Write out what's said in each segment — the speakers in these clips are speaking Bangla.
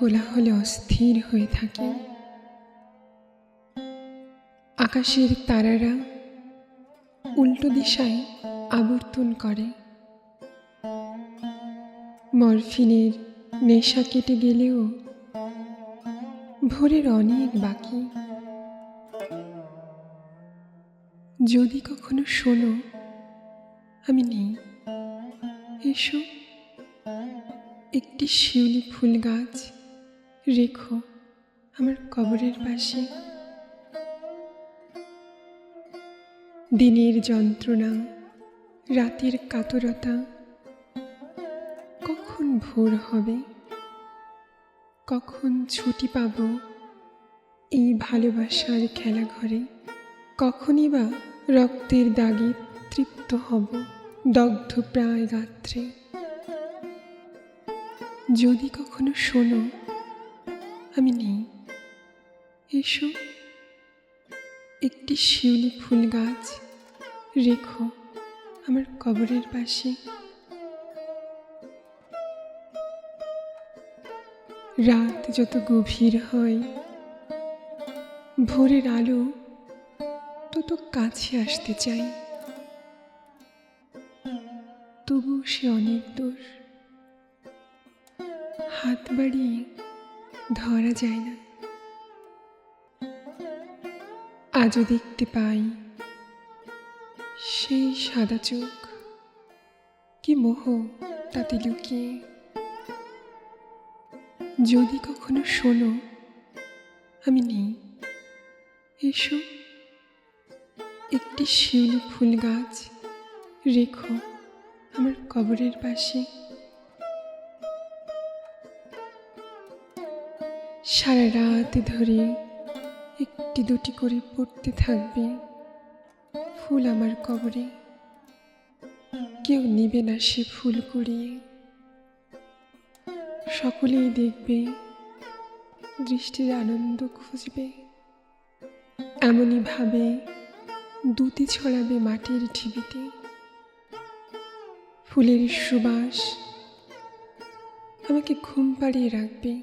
কোলাহলে অস্থির হয়ে থাকে। আকাশের তারারা উল্টো দিশায় আবর্তন করে। মরফিনের নেশা কেটে গেলেও ভোরের অনেক বাকি। যদি কখনো শোনো আমি নেই, এসো একটি শিউলি ফুল গাছ রেখো আমার কবরের পাশে। দিনের যন্ত্রণা, রাতের কাতরতা, কখন ভোর হবে, কখন ছুটি পাব এই ভালোবাসার খেলাঘরে, কখনই বা রক্তের দাগে তৃপ্ত হব দগ্ধ প্রায় গাত্রে। যদি কখনো শোনো আমি নেই, এসো একটি শিউলি ফুল গাছ রেখো আমার কবরের পাশে। রাত যত গভীর হয়, ভোরের আলো তত কাছে আসতে চাই, তবু সে অনেক দূর, হাত বাড়িয়ে ধরা যায় না। আজও দেখতে পাই সেই সাদা চোখ, কি মোহ তাতে লুকিয়ে। যদি কখনো শোনো আমি নেই, এসো একটি শিউলি ফুল গাছ রেখো আমার কবরের পাশে। সারা রাত ধরে একটি দুটি করে পড়তে থাকবে ফুল আমার কবরে, কেউ নিবে না সে ফুল কুড়িয়ে। সকলেই দেখবে, দৃষ্টির আনন্দ খুঁজবে, এমনই ভাবে দুটি ছড়াবে মাটির ঢিবিতে। ফুলের সুবাস আমাকে ঘুম পাড়িয়ে রাখবে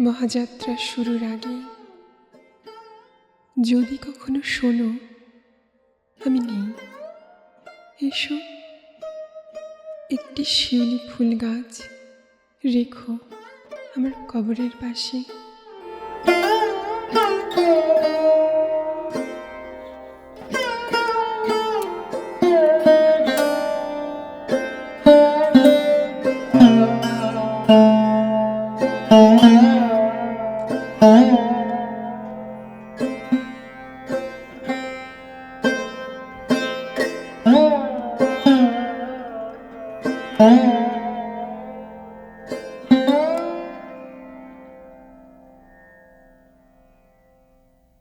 মহাযাত্রা শুরুর আগে। যদি কখনো শোনো আমি নেই, এসো একটি শিউলি ফুল গাছ রেখো আমার কবরের পাশে।